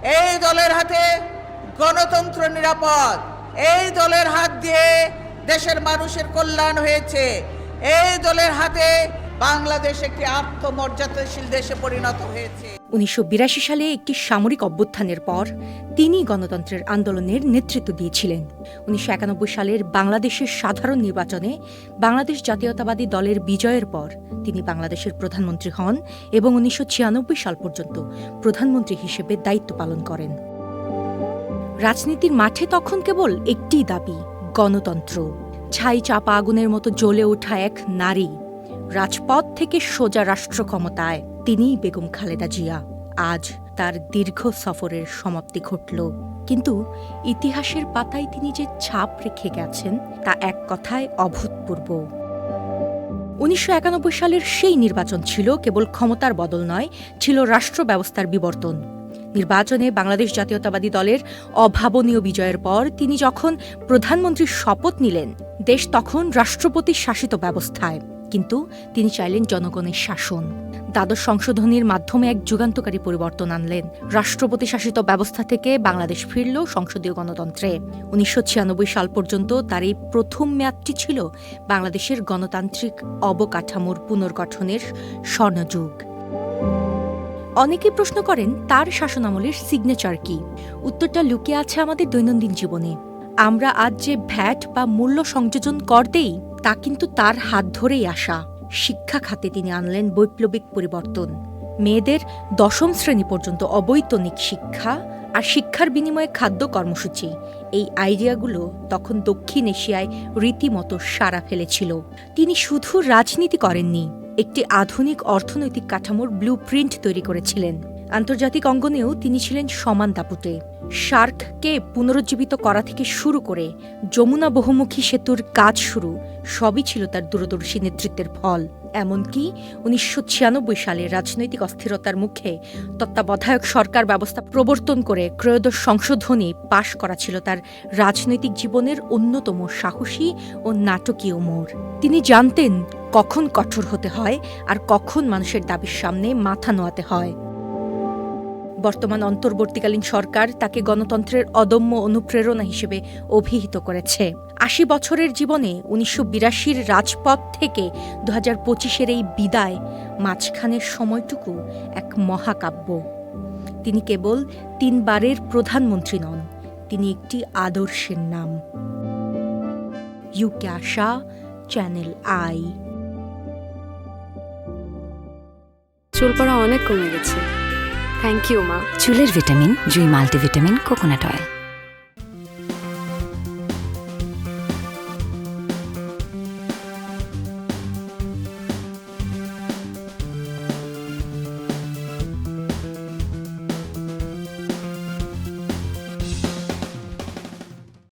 এই দলের হাতে গণতন্ত্র নিরাপদ, এই দলের হাত দিয়ে দেশের মানুষের কল্যাণ হয়েছে, এই দলের হাতে বাংলাদেশ একটি আত্মমর্যাদাশীল দেশে পরিণত হয়েছে। 1982 সালে একটি সামরিক অভ্যুত্থানের পর তিনি গণতন্ত্রের আন্দোলনের নেতৃত্ব দিয়েছিলেন। 1991 সালের বাংলাদেশের সাধারণ নির্বাচনে বাংলাদেশ জাতীয়তাবাদী দলের বিজয়ের পর তিনি বাংলাদেশের প্রধানমন্ত্রী হন এবং 1996 সাল পর্যন্ত প্রধানমন্ত্রী হিসেবে দায়িত্ব পালন করেন। রাজনীতির মাঠে তখন কেবল একটিই দাবি, গণতন্ত্র। ছাই চাপা আগুনের মতো জ্বলে ওঠা এক নারী, রাজপথ থেকে সোজা রাষ্ট্র ক্ষমতায়, তিনিই বেগম খালেদা জিয়া। আজ তার দীর্ঘ সফরের সমাপ্তি ঘটল, কিন্তু ইতিহাসের পাতায় তিনি যে ছাপ রেখে গেছেন তা এক কথায় অভূতপূর্ব। 1991 সালের সেই নির্বাচন ছিল কেবল ক্ষমতার বদল নয়, ছিল রাষ্ট্র ব্যবস্থার বিবর্তন। নির্বাচনে বাংলাদেশ জাতীয়তাবাদী দলের অভাবনীয় বিজয়ের পর তিনি যখন প্রধানমন্ত্রীর শপথ নিলেন, দেশ তখন রাষ্ট্রপতি শাসিত ব্যবস্থায়, কিন্তু তিনি চাইলেন জনগণের শাসন। দ্বাদশ সংশোধনীর মাধ্যমে এক যুগান্তকারী পরিবর্তন আনলেন। রাষ্ট্রপতি শাসিত ব্যবস্থা থেকে বাংলাদেশ ফিরল সংসদীয় গণতন্ত্রে। 1996 সাল পর্যন্ত তার এই প্রথম মেয়াদটি ছিল বাংলাদেশের গণতান্ত্রিক অবকাঠামোর পুনর্গঠনের স্বর্ণযুগ। অনেকেই প্রশ্ন করেন তার শাসনামলের সিগনেচার কি। উত্তরটা লুকিয়ে আছে আমাদের দৈনন্দিন জীবনে। আমরা আজ যে ভ্যাট বা মূল্য সংযোজন কর দেই, তা কিন্তু তার হাত ধরেই আসা। শিক্ষা খাতে তিনি আনলেন বৈপ্লবিক পরিবর্তন। মেয়েদের 10ম শ্রেণী পর্যন্ত অবৈতনিক শিক্ষা আর শিক্ষার বিনিময়ে খাদ্য কর্মসূচি, এই আইডিয়াগুলো তখন দক্ষিণ এশিয়ায় রীতিমতো সাড়া ফেলেছিল। তিনি শুধু রাজনীতি করেননি, একটি আধুনিক অর্থনৈতিক কাঠামোর ব্লুপ্রিন্ট তৈরি করেছিলেন। আন্তর্জাতিক অঙ্গনেও তিনি ছিলেন সমান দাপুটে। সার্ককে পুনরুজ্জীবিত করা থেকে শুরু করে যমুনা বহুমুখী সেতুর কাজ শুরু, সবই ছিল তার দূরদর্শী নেতৃত্বের ফল। এমনকি 1996 সালে রাজনৈতিক অস্থিরতার মুখে তত্ত্বাবধায়ক সরকার ব্যবস্থা প্রবর্তন করে ত্রয়োদশ সংশোধনী পাশ করা ছিল তার রাজনৈতিক জীবনের অন্যতম সাহসী ও নাটকীয় মোড়। তিনি জানতেন কখন কঠোর হতে হয় আর কখন মানুষের দাবির সামনে মাথা নোয়াতে হয়। বর্তমান অন্তর্বর্তীকালীন সরকার তাকে গণতন্ত্রের অদম্য অনুপ্রেরণা হিসেবে অভিহিত করেছে। 80 বছরের জীবনে 1982-র রাজপথ থেকে 2025-এর এই বিদায়, মাঝখানের সময়টুকু এক মহাকাব্য। তিনি কেবল 3 বারের প্রধানমন্ত্রী নন, তিনি একটি আদর্শের নাম। UK Asha, channel I. চুল পড়া অনেক কমে গেছে। থ্যাংক ইউ মা। চুলের ভিটামিন জুই মাল্টিভিটামিন কোকোনাট অয়েল।